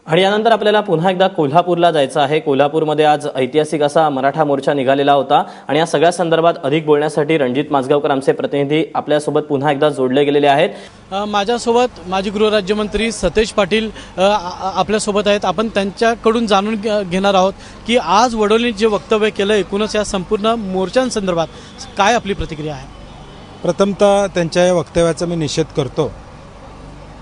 आणि यानंतर आपल्याला पुन्हा एकदा कोल्हापूरला जायचं आहे। कोल्हापूरमध्ये आज ऐतिहासिक असा मराठा मोर्चा निघालेला होता आणि या सगळ्या संदर्भात अधिक बोलण्यासाठी रणजित माजगावकर आमचे प्रतिनिधी आपल्यासोबत पुन्हा एकदा जोडले गेलेले आहेत। माझ्यासोबत माजी गृहराज्यमंत्री सतेज पाटील आपल्यासोबत आहेत। आपण त्यांच्याकडून जाणून घेणार आहोत की आज वडोलीने जे वक्तव्य केलं एकूणच या संपूर्ण मोर्चांसंदर्भात काय आपली प्रतिक्रिया आहे। प्रथमतः त्यांच्या या वक्तव्याचा मी निषेध करतो।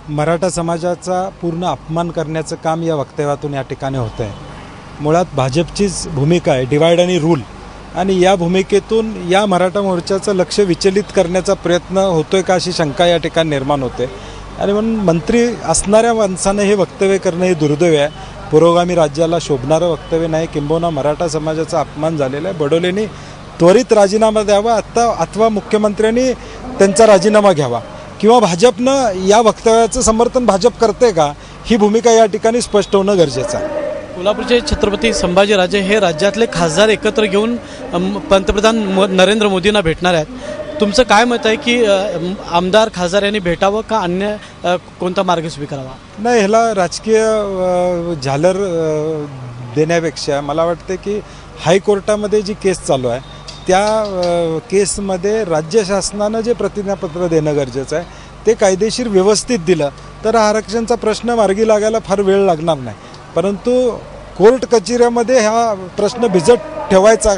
मराठा समाजाचा पूर्ण अपमान करण्याचं काम या वक्तव्यातून या ठिकाणी होतं आहे। मुळात भाजपचीच भूमिका आहे डिवाइड आणि रूल, आणि या भूमिकेतून या मराठा मोर्चाचं लक्ष विचलित करण्याचा प्रयत्न होतोय का अशी शंका या ठिकाणी निर्माण होते। आणि म्हणून मंत्री असणाऱ्या माणसाने हे वक्तव्य करणं हे दुर्दैव आहे। पुरोगामी राज्याला शोभणारं वक्तव्य नाही, किंबहुना मराठा समाजाचा अपमान झालेला आहे। बडोलेंनी त्वरित राजीनामा द्यावा अथवा मुख्यमंत्र्यांनी त्यांचा राजीनामा घ्यावा, किंवा भाजपनं या वक्तव्याचं समर्थन भाजप करते का ही भूमिका या ठिकाणी स्पष्ट होणं गरजेचं आहे। कोल्हापूरचे छत्रपती संभाजीराजे हे राज्यातले खासदार एकत्र घेऊन पंतप्रधान नरेंद्र मोदींना भेटणार आहेत। तुमचं काय मत आहे की आमदार खासदार यांनी भेटावं का अन्य कोणता मार्ग स्वीकारावा? नाही, ह्याला राजकीय झालर देण्यापेक्षा मला वाटतं की हायकोर्टामध्ये जी केस चालू आहे त्या केसमध्ये राज्य शासनानं जे प्रतिज्ञापत्र देणं गरजेचं आहे ते कायदेशीर व्यवस्थित दिलं तर आरक्षणाचा प्रश्न मार्गी लागायला फार वेळ लागणार नाही। परंतु कोर्ट कचेऱ्यामध्ये हा प्रश्न भिजत ठेवायचा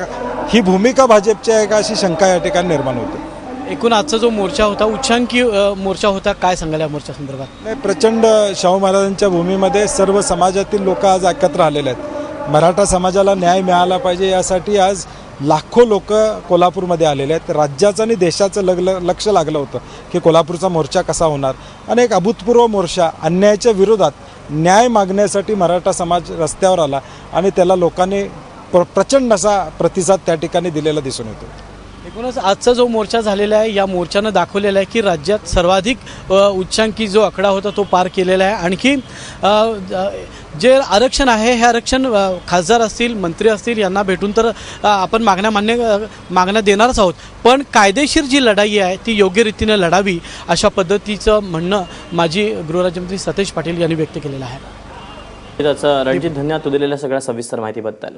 ही भूमिका भाजपची आहे का अशी शंका या ठिकाणी निर्माण होते। एकूण आजचा जो मोर्चा होता उच्चांकी मोर्चा होता, काय सांगाल या मोर्चा संदर्भात? नाही, प्रचंड शाहू महाराजांच्या भूमीमध्ये सर्व समाजातील लोक आज एकत्र आलेले आहेत। मराठा समाजाला न्याय मिळाला पाहिजे यासाठी आज लाखो लोक कोल्हापूरमध्ये आलेले आहेत। राज्याचं आणि देशाचं लक्ष लागलं होतं की कोल्हापूरचा मोर्चा कसा होणार, आणि एक अभूतपूर्व मोर्चा अन्यायाच्या विरोधात न्याय मागण्यासाठी मराठा समाज रस्त्यावर आला आणि त्याला लोकांनी प्रचंड असा प्रतिसाद त्या ठिकाणी दिलेला दिसून येतो। एकूणच आजचा जो मोर्चा झालेला आहे या मोर्चानं दाखवलेला आहे की राज्यात सर्वाधिक उच्चांकी जो आकडा होता तो पार केलेला आहे। आणखी जे आरक्षण आहे हे आरक्षण खासदार असतील मंत्री असतील यांना भेटून तर आपण मागण्या देणारच आहोत, पण कायदेशीर जी लढाई आहे ती योग्य रीतीने लढावी अशा पद्धतीचं म्हणणं माजी गृहराज्यमंत्री सतेज पाटील यांनी व्यक्त केलेलं आहे। त्याचं रणजित धन्यवाद तू दिलेल्या सगळ्या सविस्तर माहितीबद्दल।